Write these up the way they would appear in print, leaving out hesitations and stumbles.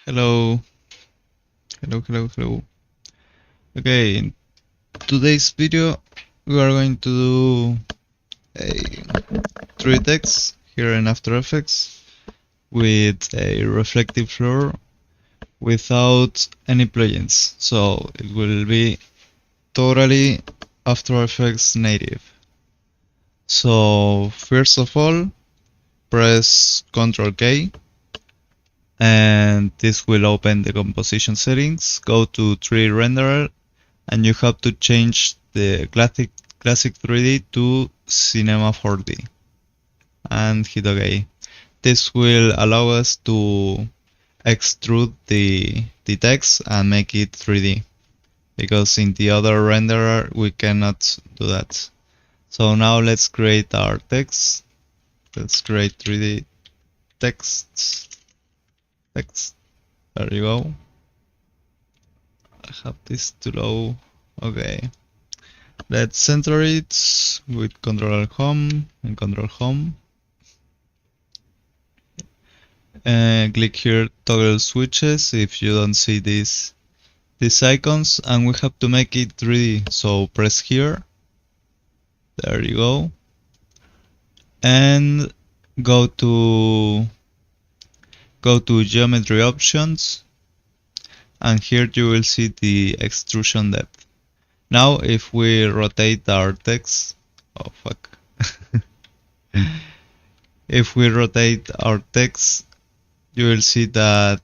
Hello, hello. Okay, in today's video we are going to do a 3D text here in After Effects with a reflective floor without any plugins. So it will be totally After Effects native. So first of all, press Ctrl K and this will open the composition settings. Go to 3D renderer and you have to change the classic 3D to Cinema 4D and hit OK. This will allow us to extrude the text and make it 3D, because in the other renderer we cannot do that. So now let's create our text. Let's create 3D text. There you go. I have this too low. Okay. Let's center it with Ctrl Home and Ctrl Home. Click here, toggle switches if you don't see these icons, and we have to make it 3D. So press here. There you go. And go to geometry options, and here you will see the extrusion depth. Now if we rotate our text, oh fuck. If we rotate our text, you will see that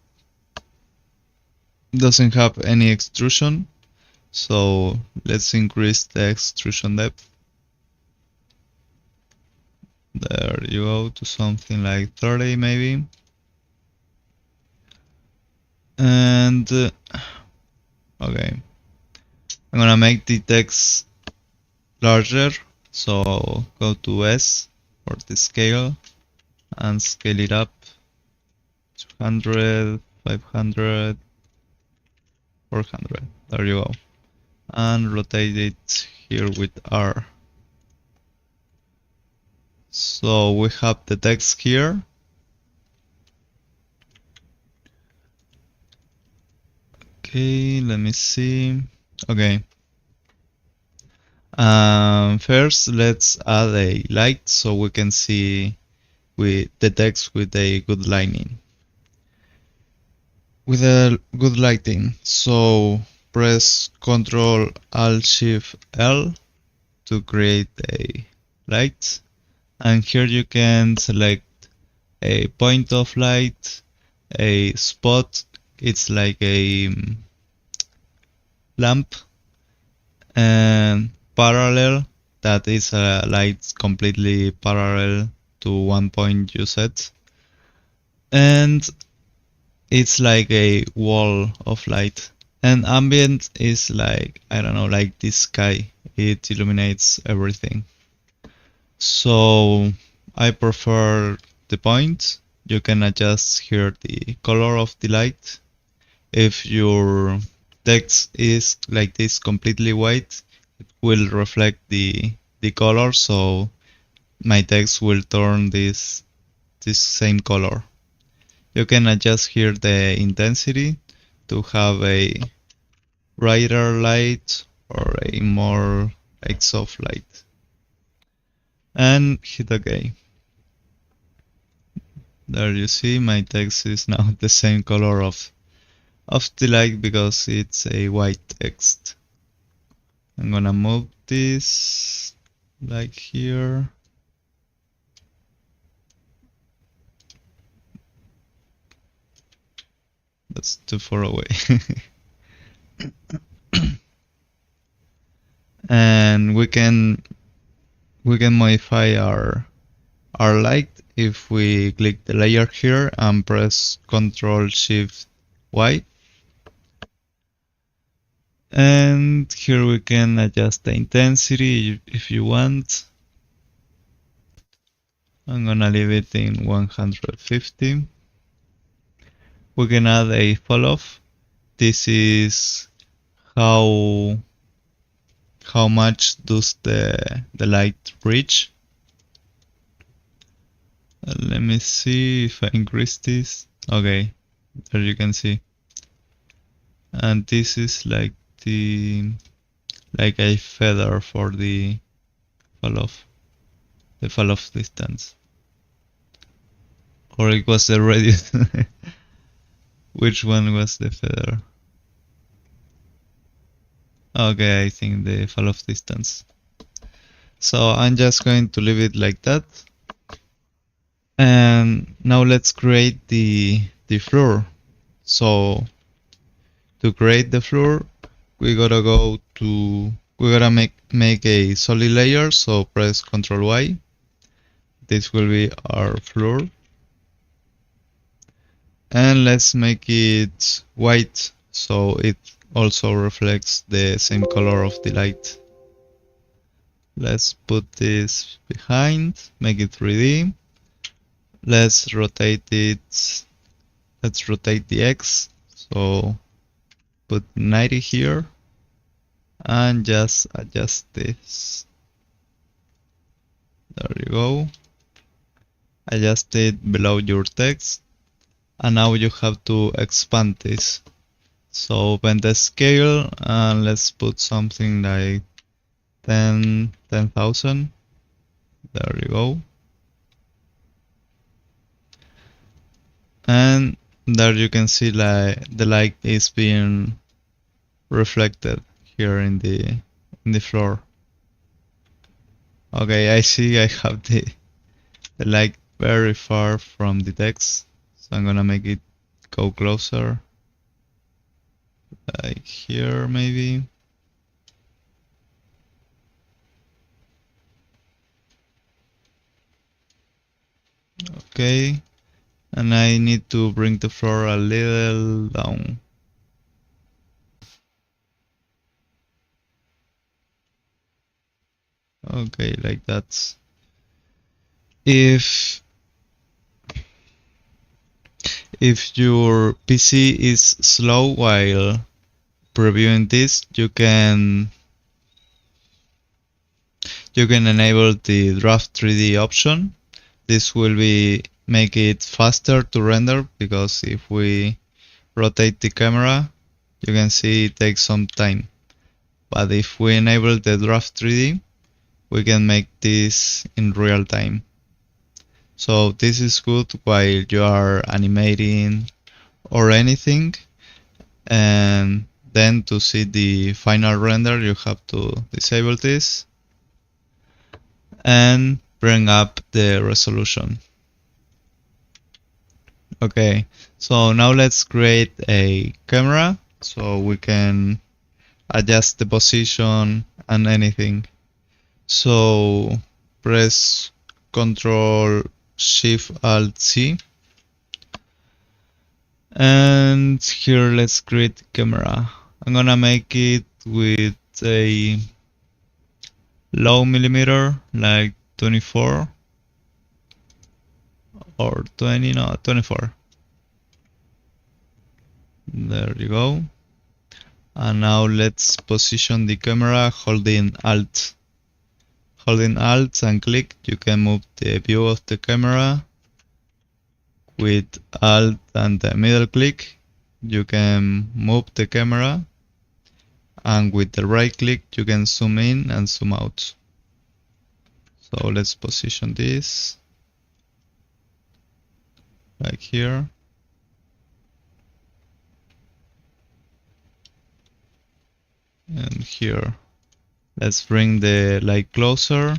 doesn't have any extrusion. So let's increase the extrusion depth. There you go, to something like 30 maybe. And okay, I'm gonna make the text larger, so go to S for the scale and scale it up 200, 500, 400. There you go. And rotate it here with R. So we have the text here. Okay, let me see. Okay. First, let's add a light so we can see with the text with a good lighting. With a good lighting, so press Ctrl Alt Shift L to create a light, and here you can select a point of light, a spot, it's like a lamp, and parallel, that is a light completely parallel to one point you set, and it's like a wall of light. And ambient is like, I don't know, like this sky, it illuminates everything. So I prefer the point. You can adjust here the color of the light. If your text is like this completely white, it will reflect the color, so my text will turn this same color. You can adjust here the intensity to have a brighter light or a more like soft light. And hit OK. There you see my text is now the same color of the light because it's a white text. I'm gonna move this like here. That's too far away. And we can modify our light if we click the layer here and press Ctrl Shift Y. And here we can adjust the intensity if you want. I'm gonna leave it in 150. We can add a fall off. This is how much does the light reach. Let me see if I increase this. Okay, There you can see. And this is like a feather for the fall off distance. Or it was the radius. Which one was the feather? Okay, I think the fall off distance. So I'm just going to leave it like that. And now let's create the floor. So to create the floor, we gotta make a solid layer. So press Ctrl Y. This will be our floor. And let's make it white so it also reflects the same color of the light. Let's put this behind, make it 3D. Let's rotate it. Let's rotate the X. So put 90 here and just adjust this. There you go. Adjust it below your text. And now you have to expand this. So open the scale and let's put something like 10,000. There you go. And there you can see like the light is being reflected here in the floor. Okay, I see I have the light very far from the text. So I'm gonna make it go closer, like here maybe. Okay, and I need to bring the floor a little down. Okay, like that. If your PC is slow while previewing this, you can enable the draft 3D option. This will make it faster to render, because if we rotate the camera, you can see it takes some time. But if we enable the draft 3D, we can make this in real time. So this is good while you are animating or anything, and then to see the final render you have to disable this and bring up the resolution. Okay, so now let's create a camera so we can adjust the position and anything. So press Ctrl Shift Alt C, and here let's create camera. I'm gonna make it with a low millimeter, like 24 or 20, no, 24. There you go. And now let's position the camera holding Alt. Holding Alt and click, you can move the view of the camera. With Alt and the middle click, you can move the camera. And with the right click, you can zoom in and zoom out. So let's position this like here. And here. Let's bring the light closer.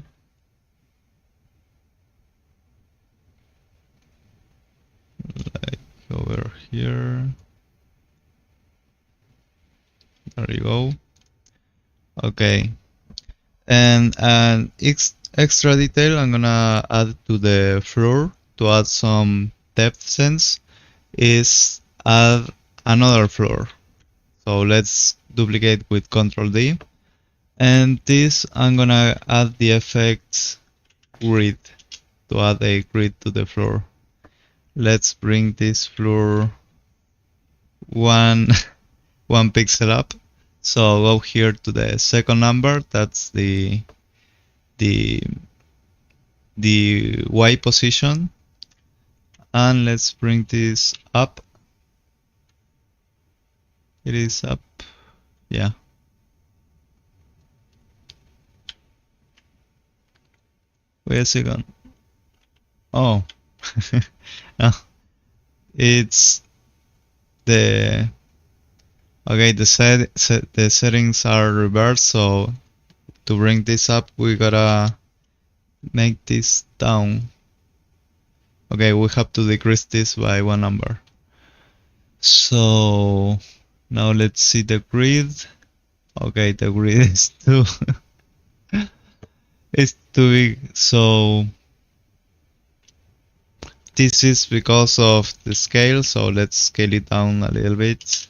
Like over here. There you go. Okay. And an extra detail I'm gonna add to the floor to add some depth sense is add another floor. So let's duplicate with Ctrl D. And this I'm gonna add the effect grid to add a grid to the floor. Let's bring this floor one pixel up. So go here to the second number, that's the Y position, and let's bring this up It is up. Yeah. Wait a second. Oh. Ah, it's the okay. The settings are reversed. So to bring this up, we gotta make this down. Okay, we have to decrease this by one number. So now let's see the grid. Okay, the grid is too it's too big. So this is because of the scale. So let's scale it down a little bit,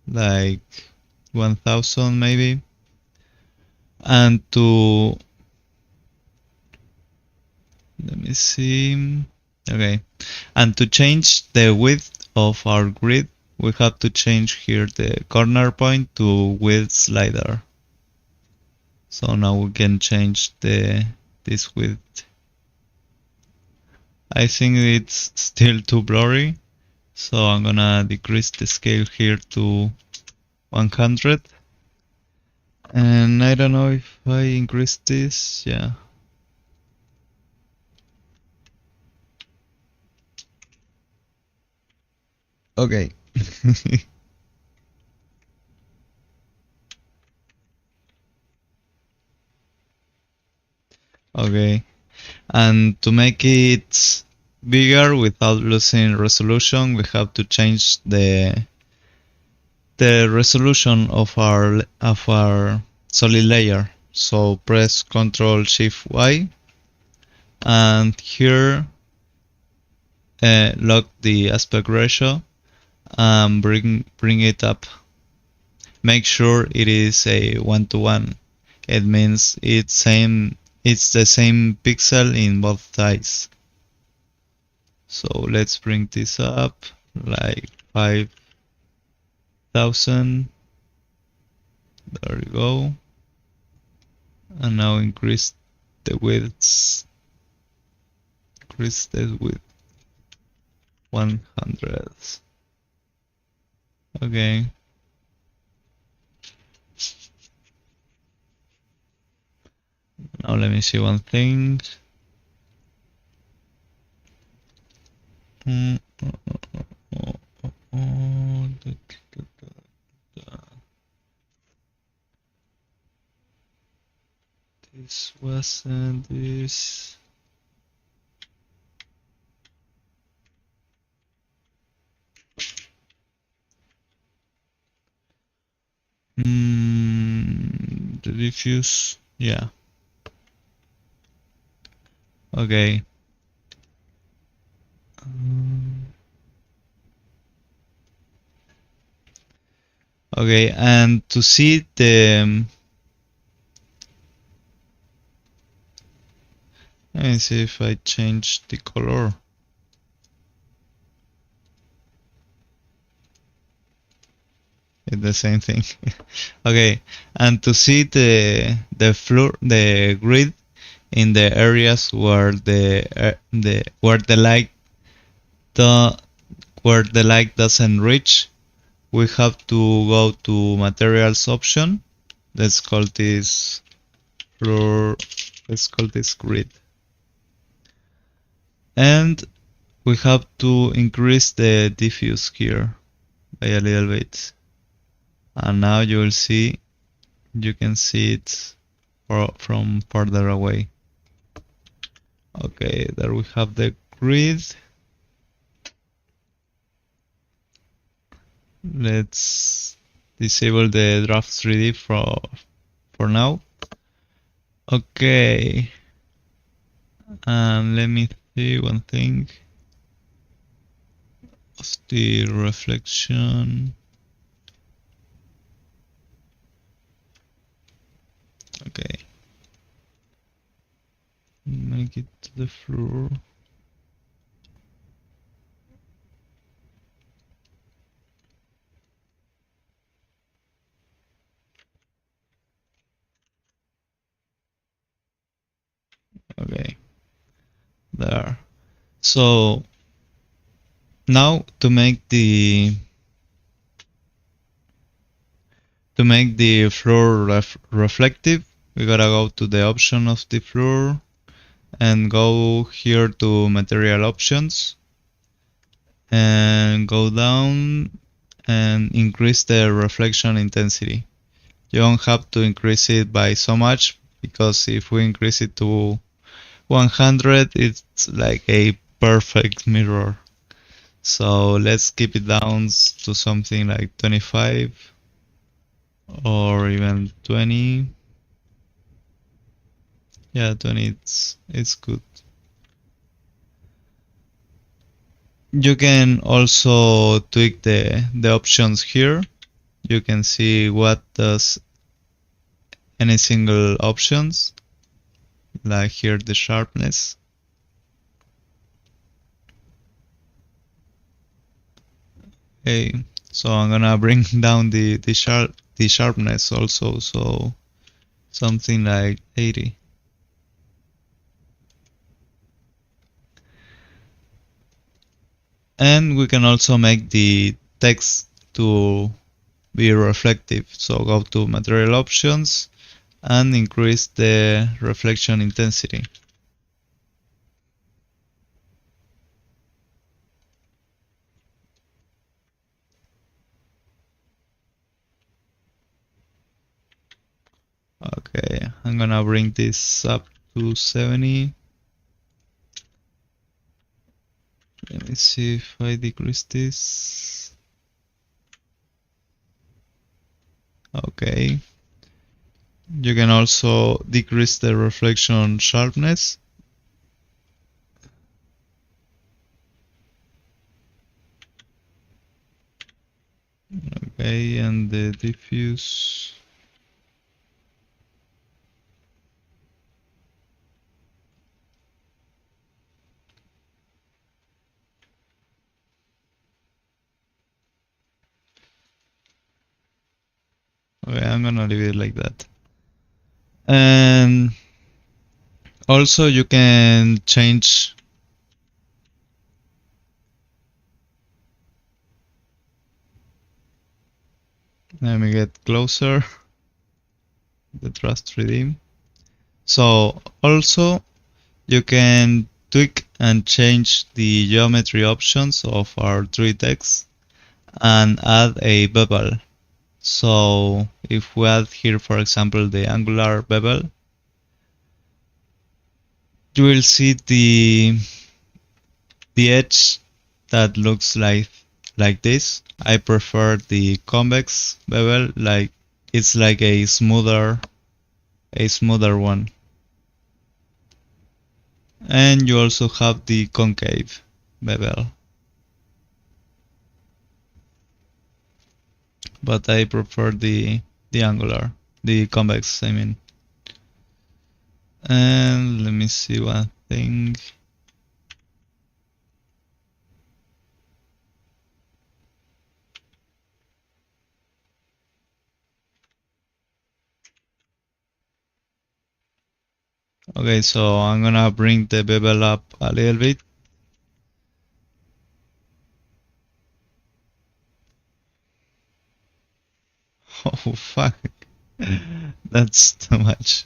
like 1000 maybe. And to let me see. Okay, and to change the width of our grid, we have to change here the corner point to width slider. So now we can change this width. I think it's still too blurry, so I'm gonna decrease the scale here to 100. And I don't know if I increase this, yeah. Okay. Okay. And to make it bigger without losing resolution, we have to change the resolution of our solid layer. So press Ctrl Shift Y, and here lock the aspect ratio and bring it up. Make sure it is a 1:1. It means it's the same pixel in both sides. So let's bring this up like 5000. There we go. And now increase the widths. Increase the width 100. Okay. Now let me see one thing. This wasn't this. The diffuse, yeah. Okay. Okay, and to see the let me see if I change the color. It's the same thing. Okay, and to see the grid in the areas where where the light doesn't reach, we have to go to materials option. Let's call this floor. Let's call this grid. And we have to increase the diffuse here by a little bit. And now you will see, you can see it from further away. Okay, there we have the grid. Let's disable the draft 3D for now. Okay, and let me see one thing of the reflection. Okay, make it to the floor. Okay, there. So now to make the To make the floor reflective, we gotta go to the option of the floor and go here to material options and go down and increase the reflection intensity. You don't have to increase it by so much, because if we increase it to 100, it's like a perfect mirror. So let's keep it down to something like 25 or even 20. Yeah, 20, it's good. You can also tweak the options here. You can see what does any single options, like here the sharpness. Okay, so I'm gonna bring down the sharpness also, so something like 80. And we can also make the text to be reflective. So go to material options and increase the reflection intensity. Okay, I'm gonna bring this up to 70. Let me see if I decrease this. Okay. You can also decrease the reflection sharpness. Okay, and the diffuse. Okay, I'm gonna leave it like that. And also you can change. Let me get closer. The Trust Redeem. So also you can tweak and change the geometry options of our 3 text and add a bevel. So if we add here, for example, the angular bevel, you will see the edge that looks like this. I prefer the convex bevel, like it's like a smoother one. And you also have the concave bevel, but I prefer the angular, the convex, I mean. And let me see one thing. Okay, so I'm gonna bring the bevel up a little bit. Oh fuck, that's too much.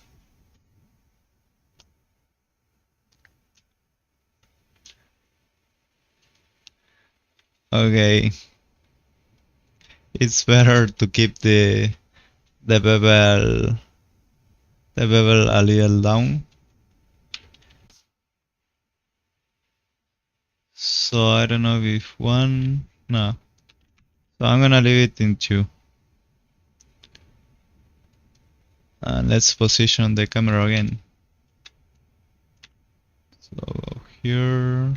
Okay, it's better to keep the bevel a little down. So I don't know if one, no. So I'm gonna leave it in 2. And let's position the camera again. So go here.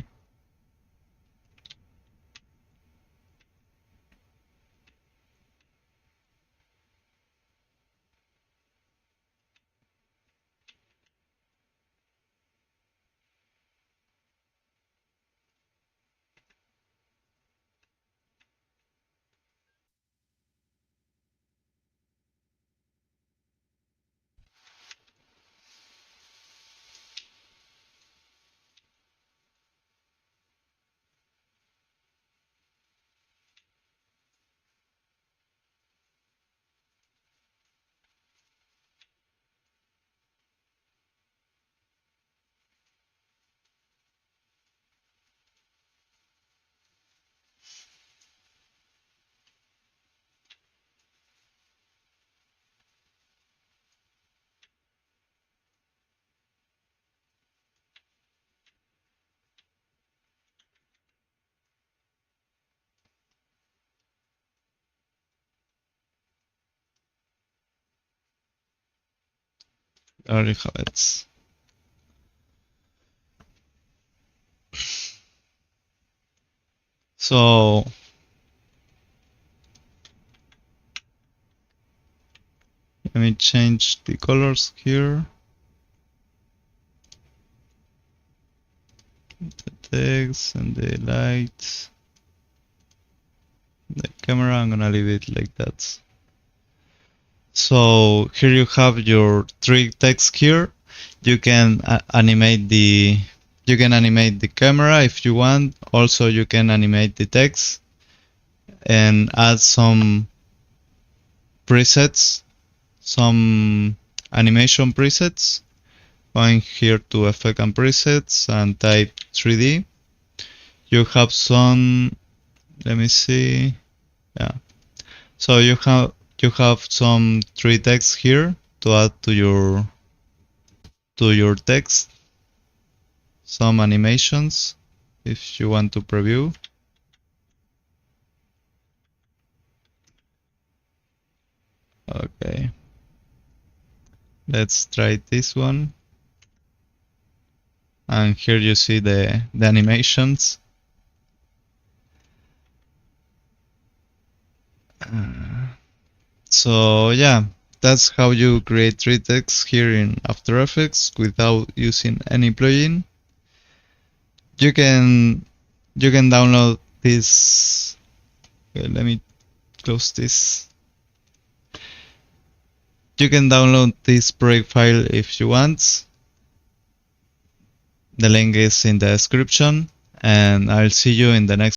There you have it. So let me change the colors here. The text and the light. The camera, I'm gonna leave it like that. So here you have your three text here. You can animate the camera if you want. Also, you can animate the text and add some presets, some animation presets. Going here to effect and presets and type 3D. You have some, let me see, yeah. So you have some 3 text here to add to your text. Some animations if you want to preview. Okay. Let's try this one. And here you see the animations. So yeah, that's how you create 3 texts here in After Effects without using any plugin. You can download this. Okay, let me close this. You can download this project file if you want. The link is in the description, and I'll see you in the next